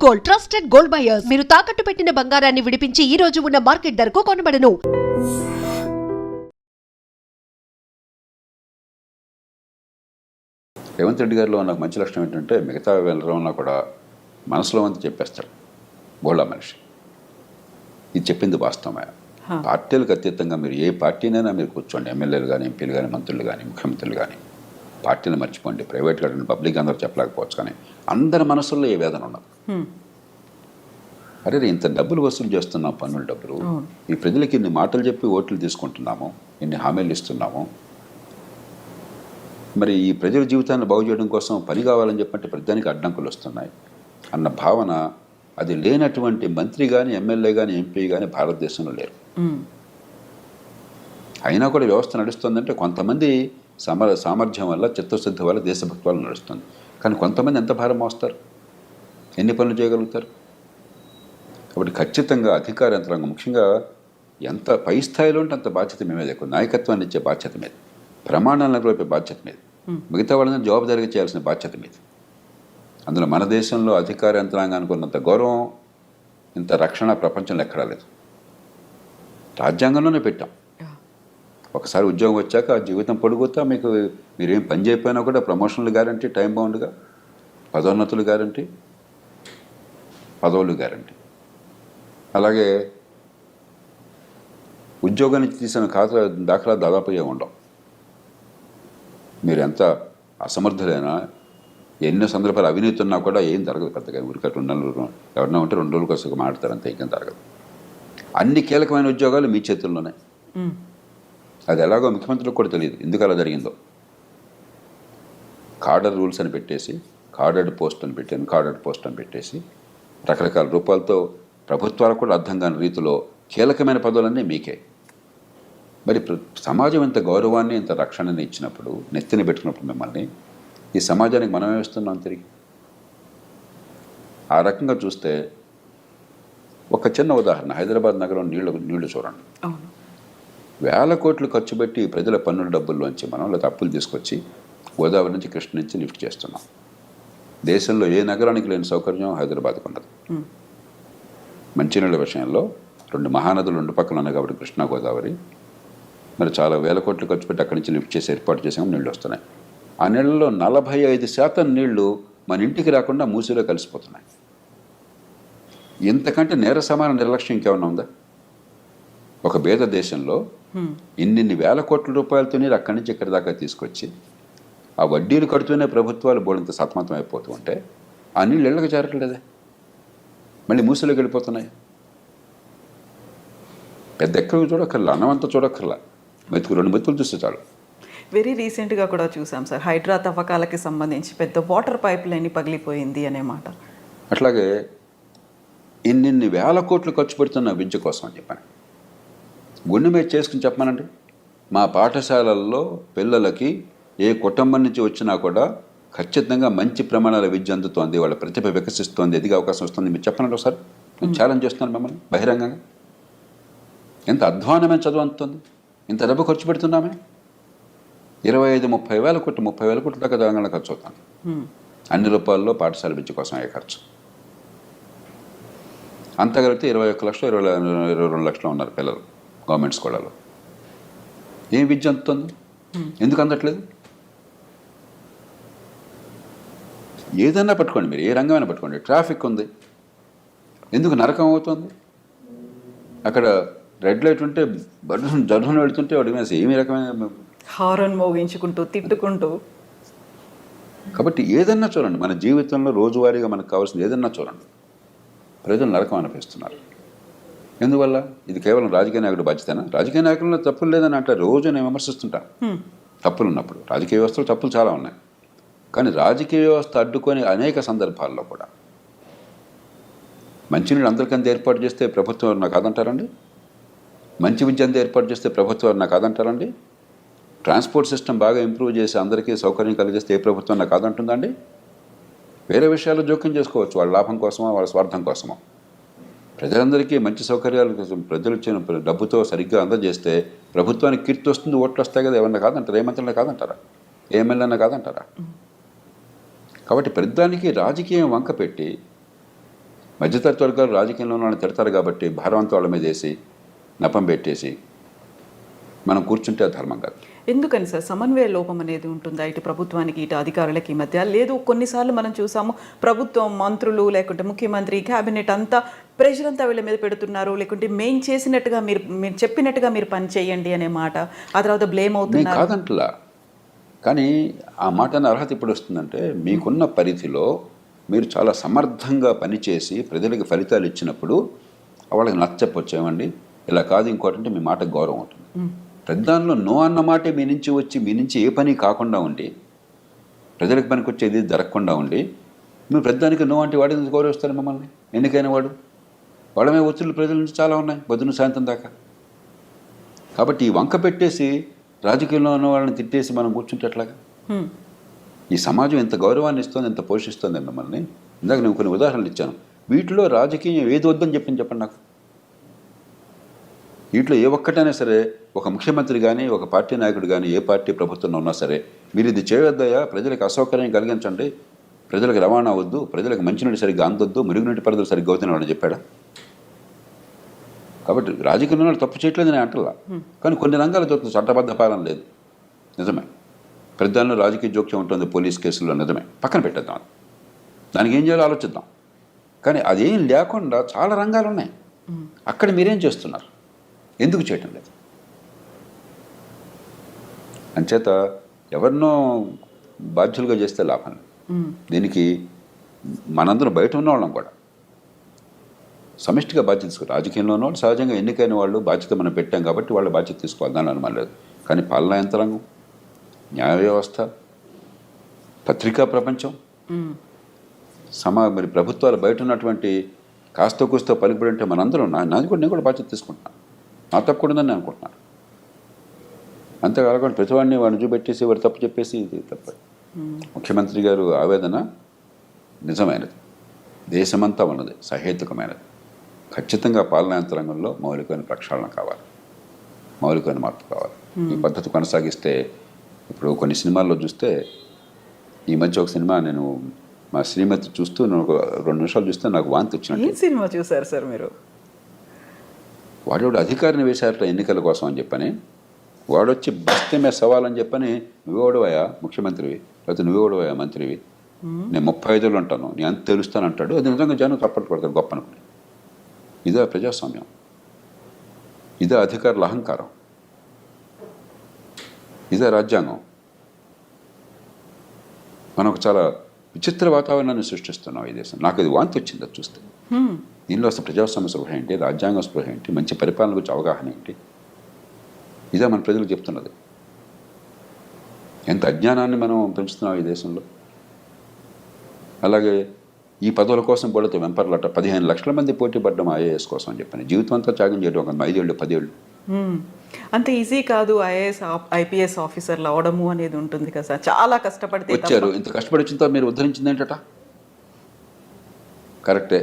Gold, trusted gold buyers. మీరు తాకట్టు పెట్టిన బంగారాన్ని విడిపించి ఈ రోజు ఉన్న మార్కెట్ ధరకు కొనబడను. రేవంత్ రెడ్డి గారిలో నాకు మంచి లక్షణం ఏంటంటే మిగతా వెళ్ళడంలో కూడా మనసులో అంతా చెప్పేస్తాడు. బోళా మనిషి. ఇది చెప్పింది వాస్తవమే. పార్టీలకు అతీతంగా మీరు ఏ పార్టీనైనా మీరు కూర్చోండి, ఎమ్మెల్యేలు కానీ, ఎంపీలు కానీ, మంత్రులు కానీ, ముఖ్యమంత్రులు కానీ, పార్టీని మర్చిపోండి. ప్రైవేట్ కానీ పబ్లిక్ అందరూ చెప్పలేకపోవచ్చు, కానీ అందరి మనసుల్లో ఏ వేదన ఉన్నది. అరే ఇంత డబ్బులు వసూలు చేస్తున్నాం, పన్నుల డబ్బులు, ఈ ప్రజలకి ఇన్ని మాటలు చెప్పి ఓట్లు తీసుకుంటున్నాము, ఇన్ని హామీలు ఇస్తున్నాము, మరి ఈ ప్రజల జీవితాన్ని బాగు చేయడం కోసం పని కావాలని చెప్పంటే ప్రతిదానికి అడ్డంకులు వస్తున్నాయి అన్న భావన అది లేనటువంటి మంత్రి కానీ, ఎమ్మెల్యే కానీ, ఎంపీ కానీ భారతదేశంలో లేరు. అయినా కూడా వ్యవస్థ నడుస్తుందంటే కొంతమంది సామర్థ్యం వల్ల, చిత్తశుద్ధి వల్ల, దేశభక్తి వల్ల నడుస్తుంది. కానీ కొంతమంది ఎంత భారం మోస్తారు, ఎన్ని పనులు చేయగలుగుతారు? కాబట్టి ఖచ్చితంగా అధికార యంత్రాంగం ముఖ్యంగా ఎంత పై స్థాయిలో ఉంటే అంత బాధ్యత మీ మీద ఎక్కువ. నాయకత్వాన్ని ఇచ్చే బాధ్యత మీద, ప్రమాణాలను నెలకొల్పే బాధ్యత మీద, మిగతా వాళ్ళని జవాబుదారీగా చేయాల్సిన బాధ్యత మీద. అందులో మన దేశంలో అధికార యంత్రాంగానికి ఉన్నంత గౌరవం, ఇంత రక్షణ ప్రపంచంలో ఎక్కడా లేదు. రాజ్యాంగంలోనే పెట్టాం. ఒకసారి ఉద్యోగం వచ్చాక జీవితం పొడుగుతా మీకు మీరేం పని చేయకపోయినా కూడా ప్రమోషన్లు గ్యారంటీ, టైం బౌండ్గా పదోన్నతులు గ్యారంటీ, పదవులు గ్యారంటీ. అలాగే ఉద్యోగం నుంచి తీసిన దాఖలా దాదాపుగా ఉండవు. మీరు ఎంత అసమర్థులైనా, ఎన్నో సందర్భాలు అవినీతి ఉన్నా కూడా ఏం జరగదు పెద్దగా. ఊరికే 2 నెలలు ఎవరన్నా ఉంటే 2 రోజుల కోసం మాట్లాడతారంతే, ఇంకేం జరగదు. అన్ని కీలకమైన ఉద్యోగాలు మీ చేతుల్లోనే. అది ఎలాగో ముఖ్యమంత్రులకు కూడా తెలియదు ఎందుకు అలా జరిగిందో. కార్డర్ రూల్స్ అని పెట్టేసి, కార్డర్డ్ పోస్ట్ అని పెట్టాను, కార్డర్డ్ పోస్ట్ అని పెట్టేసి రకరకాల రూపాలతో ప్రభుత్వాలకు కూడా అర్థం కాని రీతిలో కీలకమైన పదవులన్నీ మీకే. మరి సమాజం ఇంత గౌరవాన్ని, ఇంత రక్షణని ఇచ్చినప్పుడు, నెత్తిని పెట్టుకున్నప్పుడు మిమ్మల్ని, ఈ సమాజానికి మనం ఏమిస్తున్నాం తిరిగి? ఆ రకంగా చూస్తే ఒక చిన్న ఉదాహరణ, హైదరాబాద్ నగరం నీళ్లు చూడండి. వేల కోట్లు ఖర్చు పెట్టి ప్రజల పన్నుల డబ్బుల్లోంచి మనం లేదా అప్పులు తీసుకొచ్చి గోదావరి నుంచి, కృష్ణ నుంచి లిఫ్ట్ చేస్తున్నాం. దేశంలో ఏ నగరానికి లేని సౌకర్యం హైదరాబాద్కు ఉండదు. మంచినీళ్ళ విషయంలో 2 మహానదులు 2 పక్కన ఉన్నాయి కాబట్టి కృష్ణా, గోదావరి, మరి చాలా వేల కోట్లు ఖర్చు పెట్టి అక్కడి నుంచి లిఫ్ట్ చేసి ఏర్పాటు చేసాము, నీళ్ళు వస్తున్నాయి. ఆ నీళ్ళలో 45% నీళ్లు మన ఇంటికి రాకుండా మూసిలో కలిసిపోతున్నాయి. ఇంతకంటే నేర సమాన నిర్లక్ష్యం ఇంకేమన్నా ఉందా? ఒక పేద దేశంలో ఇన్ని వేల కోట్ల రూపాయలతో నీరు అక్కడి నుంచి ఇక్కడి దాకా తీసుకొచ్చి ఆ వడ్డీలు కడుతూనే ప్రభుత్వాలు బోడంత సతమతం అయిపోతూ ఉంటే ఆ నీళ్ళు ఇళ్ళకి చేరట్లేదే, మళ్ళీ మూసిలోకి వెళ్ళిపోతున్నాయి. పెద్ద ఎక్కడికి చూడక్కర్లా, అన్నమంతా చూడక్కర్లా, 2 మెతుకులు చూస్తే చాలు. వెరీ రీసెంట్గా కూడా చూసాం సార్, హైడ్రా తవ్వకాలకి సంబంధించి పెద్ద వాటర్ పైప్ లైన్ పగిలిపోయింది అనే మాట. అట్లాగే ఇన్ని వేల కోట్లు ఖర్చు పెడుతున్న విద్య కోసం అని చెప్పాను. గుండె మీద చేసుకుని చెప్పానండి, మా పాఠశాలల్లో పిల్లలకి ఏ కుటుంబం నుంచి వచ్చినా కూడా ఖచ్చితంగా మంచి ప్రమాణాల విద్య అందుతోంది, వాళ్ళ ప్రతిభ వికసిస్తోంది, ఎదిగే అవకాశం వస్తుంది. మీరు చెప్పనండి ఒకసారి, నేను ఛాలెంజ్ చేస్తున్నాను మిమ్మల్ని బహిరంగంగా. ఎంత అధ్వానమైన చదువు అందుతుంది, ఇంత డబ్బు ఖర్చు పెడుతున్నామే. 25-30 వేల కోట్లు, 30 వేల కోట్ల దాకా తెలంగాణ ఖర్చు అవుతుంది. అన్ని రూపాయల్లో పాఠశాల విద్య కోసం అయ్యే ఖర్చు. అంతా కలిపితే 21 లక్షలు, 22 లక్షలు ఉన్నారు పిల్లలు గవర్నమెంట్ స్కూళ్ళలో. ఏం విద్య అందుతుంది? ఎందుకు అందట్లేదు? ఏదైనా పట్టుకోండి, మీరు ఏ రంగమైనా పట్టుకోండి. ట్రాఫిక్ ఉంది, ఎందుకు నరకం అవుతుంది? అక్కడ రెడ్ లైట్ ఉంటే జర్హన్ వెళుతుంటే వాడి మీద ఏమి రకమైన హారన్ మోగించుకుంటూ, తిట్టుకుంటూ. కాబట్టి ఏదన్నా చూడండి, మన జీవితంలో రోజువారీగా మనకు కావాల్సింది ఏదన్నా చూడండి, ప్రజలు నరకం అనిపిస్తున్నారు. ఎందువల్ల? ఇది కేవలం రాజకీయ నాయకుడు బాధ్యతనా? రాజకీయ నాయకుల్లో తప్పులు లేదని అంటే రోజు నేను విమర్శిస్తుంటాను. తప్పులు ఉన్నప్పుడు రాజకీయ వ్యవస్థలో తప్పులు చాలా ఉన్నాయి, కానీ రాజకీయ వ్యవస్థ అడ్డుకొని అనేక సందర్భాల్లో కూడా మంచినీళ్ళు అందరికంతా ఏర్పాటు చేస్తే ప్రభుత్వం నాకు కాదంటారండి? మంచి విద్య అంతా ఏర్పాటు చేస్తే ప్రభుత్వం నాకు కాదంటారండి? ట్రాన్స్పోర్ట్ సిస్టమ్ బాగా ఇంప్రూవ్ చేసి అందరికీ సౌకర్యం కలిగిస్తే ఏ ప్రభుత్వం నాకు కాదంటుందండి? వేరే విషయాలు జోక్యం చేసుకోవచ్చు, వాళ్ళ లాభం కోసమో వాళ్ళ స్వార్థం కోసమో. ప్రజలందరికీ మంచి సౌకర్యాల కోసం ప్రజలు ఇచ్చిన డబ్బుతో సరిగ్గా అందజేస్తే ప్రభుత్వానికి కీర్తి వస్తుంది, ఓట్లు వస్తాయి కదా. ఎవరన్నా కాదంటారా? ఏ మంత్రులన్నా కాదంటారా? ఏ ఎమ్మెల్యేనా కాదంటారా? కాబట్టి ప్రతిదానికి రాజకీయం వంక పెట్టి మధ్యతరగతి వర్గాలు రాజకీయంలో వాళ్ళని తిడతారు కాబట్టి భారం అంతా వాళ్ళ మీద వేసి నపం పెట్టేసి మనం కూర్చుంటే అది ధర్మం కాదు. ఎందుకని సార్ సమన్వయ లోపం అనేది ఉంటుందా ఇటు ప్రభుత్వానికి ఇటు అధికారులకి మధ్య? లేదు, కొన్నిసార్లు మనం చూసాము ప్రభుత్వం, మంత్రులు లేకుంటే ముఖ్యమంత్రి, క్యాబినెట్ అంతా ప్రెషర్ అంతా వీళ్ళ మీద పెడుతున్నారు, లేకుంటే మేము చేసినట్టుగా మీరు చెప్పినట్టుగా మీరు పని చేయండి అనే మాట, ఆ తర్వాత బ్లేమ్ నేను అవుతున్నారు. కాదంటలా, కానీ ఆ మాట అనే అర్హత ఇప్పుడు వస్తుందంటే మీకున్న పరిధిలో మీరు చాలా సమర్థంగా పనిచేసి ప్రజలకు ఫలితాలు ఇచ్చినప్పుడు వాళ్ళకి నచ్చకపోవచ్చు, ఏమండి ఇలా కాదు ఇంకోటి అంటే మీ మాటకు గౌరవం ఉంటుంది. ప్రధానంలో నో అన్న మాటే మీ నుంచి వచ్చి మీ నుంచి ఏ పని కాకుండా ఉండి ప్రజలకు పనికి వచ్చేది జరగకుండా ఉండి మీరు ప్రధానికి నో అంటే వాడి నుంచి గౌరవిస్తారు మిమ్మల్ని? ఎన్నికైన వాడు వాళ్ళమే ఒత్తిళ్ళు ప్రజల నుంచి చాలా ఉన్నాయి పొద్దున్న సాయంత్రం దాకా. కాబట్టి ఈ వంక పెట్టేసి రాజకీయంలో ఉన్న వాళ్ళని తిట్టేసి మనం కూర్చుంటే ఎట్లాగా? ఈ సమాజం ఎంత గౌరవాన్ని ఇస్తుంది, ఎంత పోషిస్తుంది మిమ్మల్ని. ఇందాక నేను కొన్ని ఉదాహరణలు ఇచ్చాను. వీటిలో రాజకీయం ఏది వద్దని చెప్పండి నాకు. వీటిలో ఏ ఒక్కటైనా సరే ఒక ముఖ్యమంత్రి కానీ ఒక పార్టీ నాయకుడు కానీ ఏ పార్టీ ప్రభుత్వంలో ఉన్నా సరే మీరు ఇది చేయొద్దయా, ప్రజలకు అసౌకర్యం కలిగించండి, ప్రజలకు రవాణా వద్దు, ప్రజలకు మంచినీటి సరిగ్గా అందొద్దు, మురుగునీటి పరిధులు సరిగ్గా అవుతున్న వాళ్ళని చెప్పాడా? కాబట్టి రాజకీయ వాళ్ళు తప్పు చేయట్లేదు నేను అంటలా, కానీ కొన్ని రంగాల దొరుకుతుంది చట్టబద్ధ పాలన లేదు, నిజమే. ప్రధానంలో రాజకీయ జోక్యం ఉంటుంది పోలీస్ కేసుల్లో, నిజమే. పక్కన పెట్టేద్దాం, దానికి ఏం చేయాలో ఆలోచిద్దాం. కానీ అదేం లేకుండా చాలా రంగాలు ఉన్నాయి. అక్కడ మీరేం చేస్తున్నారు, ఎందుకు చేయటం లేదు? అంచేత ఎవరినో బాధ్యులుగా చేస్తే లాభం లేదు. దీనికి మనందరం బయట ఉన్న వాళ్ళం కూడా సమిష్టిగా బాధ్యత తీసుకోవాలి. రాజకీయంలో ఉన్న వాళ్ళు సహజంగా ఎన్నికైన వాళ్ళు బాధ్యత మనం పెట్టాం కాబట్టి వాళ్ళ బాధ్యత తీసుకోవాలి, దాని అనుమానం లేదు. కానీ పాలనా యంత్రాంగం, న్యాయ వ్యవస్థ, పత్రికా ప్రపంచం, మరి ప్రభుత్వాలు బయట ఉన్నటువంటి కాస్త కూస్తో పలుకుబడి ఉంటే మనందరం నేను కూడా బాధ్యత తీసుకుంటున్నాను, నా తప్పు కూడా ఉందని నేను అనుకుంటున్నాను. అంతేకాకుండా ప్రతివాడిని వాడిని చూపెట్టేసి వాడు తప్పు చెప్పేసి ఇది తప్ప. ముఖ్యమంత్రి గారు ఆవేదన నిజమైనది, దేశమంతా ఉన్నది, సహేతుకమైనది. ఖచ్చితంగా పాలనా యంత్రాంగంలో మౌలికమైన ప్రక్షాళన కావాలి, మౌలికమైన మార్పు కావాలి. ఈ పద్ధతి కొనసాగిస్తే ఇప్పుడు కొన్ని సినిమాల్లో చూస్తే, ఈ మధ్య ఒక సినిమా నేను మా శ్రీమతి చూస్తూ నేను ఒక 2 నిమిషాలు చూస్తే నాకు వాంతి వచ్చినట్టు. ఏ సినిమా చూసారు సార్ మీరు? వాడు అధికారిని వేశారట ఎన్నికల కోసం అని చెప్పని, వాడొచ్చి బస్తమే సవాలని చెప్పని, నువ్వెవడవయా ముఖ్యమంత్రివి, లేకపోతే నువ్వెవడవయా మంత్రివి, నేను 35 ఉంటాను, నేను అంత తెలుస్తానంటాడు. అది నిజంగా జనం చప్పట్లు పడతారు గొప్ప అనుకుని. ఇదే ప్రజాస్వామ్యం, ఇదే అధికారుల అహంకారం, ఇదే రాజ్యాంగం. మనం ఒక చాలా విచిత్ర వాతావరణాన్ని సృష్టిస్తున్నాం ఈ దేశం. నాకు ఇది వాంతి వచ్చింది అది చూస్తే. దీనిలో అసలు ప్రజాస్వామ్య స్పృహ ఏంటి, రాజ్యాంగ స్పృహ ఏంటి, మంచి పరిపాలన గురించి అవగాహన ఏంటి, ఇదే మన ప్రజలకు చెప్తున్నది. ఎంత అజ్ఞానాన్ని మనం పెంచుతున్నాం ఈ దేశంలో. అలాగే ఈ పదవుల కోసం పడితే వెంపర్లట 15 లక్షల మంది పోటీ పడ్డం ఐఏఎస్ కోసం అని చెప్పని, జీవితం అంతా త్యాగం చేయడం, ఒక 5 ఏళ్ళు 10 ఏళ్ళు. అంత ఈజీ కాదు ఐఏఎస్ ఐపీఎస్ ఆఫీసర్లు అవడము అనేది ఉంటుంది కదా సార్, చాలా కష్టపడితే వచ్చారు. ఇంత కష్టపడి వచ్చిన తర్వాత మీరు ఉద్ధరించింది ఏంటట? కరెక్టే,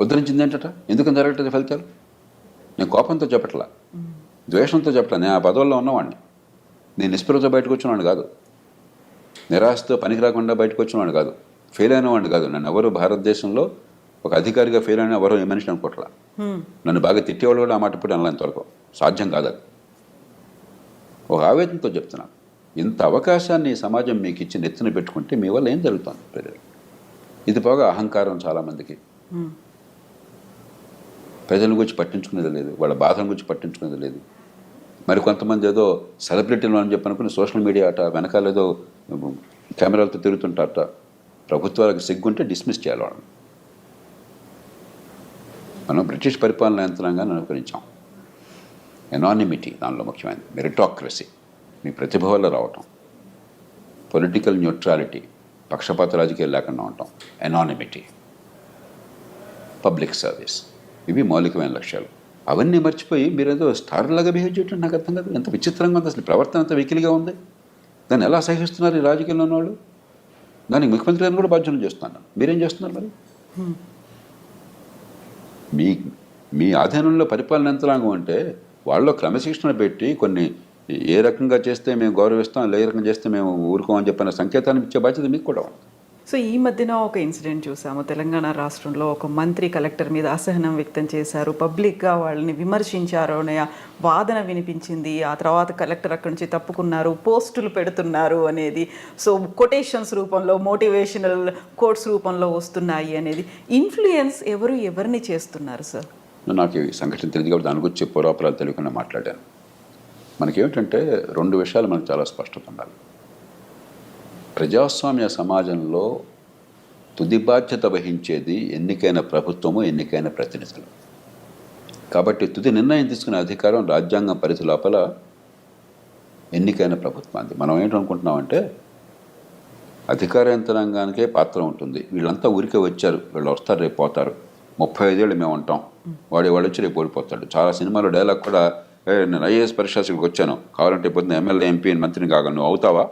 ఉద్ధరించింది ఏంటట? ఎందుకని జరగట్లేదు ఫలితాలు? నేను కోపంతో చెప్పట్లా, ద్వేషంతో చెప్పట్లా. నేను ఆ పదవుల్లో ఉన్నవాడిని, నేను నిస్పృహతో బయటకు వచ్చినవాడిని కాదు, నిరాశతో పనికి రాకుండా బయటకు వచ్చినవాడిని కాదు, ఫెయిల్ అయిన వాడిని కాదు. నన్ను ఎవరు భారతదేశంలో ఒక అధికారిగా ఫెయిల్ అయిన ఎవరో ఏ మనిషిని అనుకోవట్లా. నన్ను బాగా తిట్టేవాళ్ళు కూడా ఆ మాట ఇప్పుడు అనలా, ఇంతవరకు సాధ్యం కాదు. అది ఒక ఆవేదనతో చెప్తున్నాను. ఇంత అవకాశాన్ని సమాజం మీకు ఇచ్చి నెత్తిన పెట్టుకుంటే మీ వల్ల ఏం జరుగుతుంది ప్రజలు? ఇది పోగా అహంకారం చాలామందికి. ప్రజల గురించి పట్టించుకునేది లేదు, వాళ్ళ బాధల గురించి పట్టించుకునేది లేదు. మరి కొంతమంది ఏదో సెలబ్రిటీలు అని చెప్పనుకుని సోషల్ మీడియా అట వెనకాల ఏదో కెమెరాలతో తిరుగుతుంటారట. ప్రభుత్వాలకు సిగ్గుంటే డిస్మిస్ చేయాలి వాళ్ళని. మనం బ్రిటిష్ పరిపాలన యంత్రాంగాన్ని అనుకరించాం. ఎనానిమిటీ దానిలో ముఖ్యమైనది, మెరిటాక్రసీ, మీ ప్రతిభ వల్ల రావటం, పొలిటికల్ న్యూట్రాలిటీ, పక్షపాత రాజకీయాలు లేకుండా ఉండటం, ఎనానిమిటీ, పబ్లిక్ సర్వీస్, ఇవి మౌలికమైన లక్ష్యాలు. అవన్నీ మర్చిపోయి మీరేదో స్టార్లాగా బిహేవ్ చేయటం నాకు అర్థం కాదు. ఎంత విచిత్రంగా ఉంది అసలు, ప్రవర్తన అంత వెకిలిగా ఉంది. దాన్ని ఎలా సహిస్తున్నారు ఈ రాజకీయంలో ఉన్నవాళ్ళు? దానికి ముఖ్యమంత్రి గారిని కూడా బాధ్యతలు చేస్తున్నాను. మీరేం చేస్తున్నారు మరి? మీ ఆధీనంలో పరిపాలన యంత్రాంగం అంటే వాళ్ళలో క్రమశిక్షణ పెట్టి కొన్ని ఏ రకంగా చేస్తే మేము గౌరవిస్తాం, ఏ రకంగా చేస్తే మేము ఊరుకోమని చెప్పిన సంకేతాన్ని ఇచ్చే బాధ్యత మీకు కూడా ఉంది. సో ఈ మధ్యన ఒక ఇన్సిడెంట్ చూసాము. తెలంగాణ రాష్ట్రంలో ఒక మంత్రి కలెక్టర్ మీద అసహనం వ్యక్తం చేశారు, పబ్లిక్గా వాళ్ళని విమర్శించారు అనే వాదన వినిపించింది. ఆ తర్వాత కలెక్టర్ అక్కడి నుంచి తప్పుకున్నారు, పోస్టులు పెడుతున్నారు అనేది, సో కొటేషన్స్ రూపంలో, మోటివేషనల్ కోట్స్ రూపంలో వస్తున్నాయి అనేది. ఇన్ఫ్లుయెన్స్ ఎవరిని చేస్తున్నారు సార్? నాకు ఈ సంఘటన తెలియదు కాబట్టి దాని గురించి పూర్వాపరాలు తెలియకుండా మాట్లాడాను. మనకేమిటంటే 2 విషయాలు మనకు చాలా స్పష్టత ఉండాలి. ప్రజాస్వామ్య సమాజంలో తుది బాధ్యత వహించేది ఎన్నికైన ప్రభుత్వము, ఎన్నికైన ప్రతినిధులు. కాబట్టి తుది నిర్ణయం తీసుకునే అధికారం రాజ్యాంగం పరిధి లోపల ఎన్నికైన ప్రభుత్వానికి. మనం ఏంటనుకుంటున్నామంటే అధికార యంత్రాంగానికే పాత్ర ఉంటుంది, వీళ్ళంతా ఊరికే వచ్చారు, వీళ్ళు వస్తారు రేపు పోతారు, 35 ఏళ్ళు మేము ఉంటాం, వాడు వచ్చి రేపు ఓడిపోతాడు. చాలా సినిమాలో డైలాగ్ కూడా, నేను ఐఏఎస్ పరీక్షకి వచ్చాను, కావాలంటే పొద్దున్న ఎమ్మెల్యే, ఎంపీ, మంత్రిని కాగలను, నువ్వు అవుతావా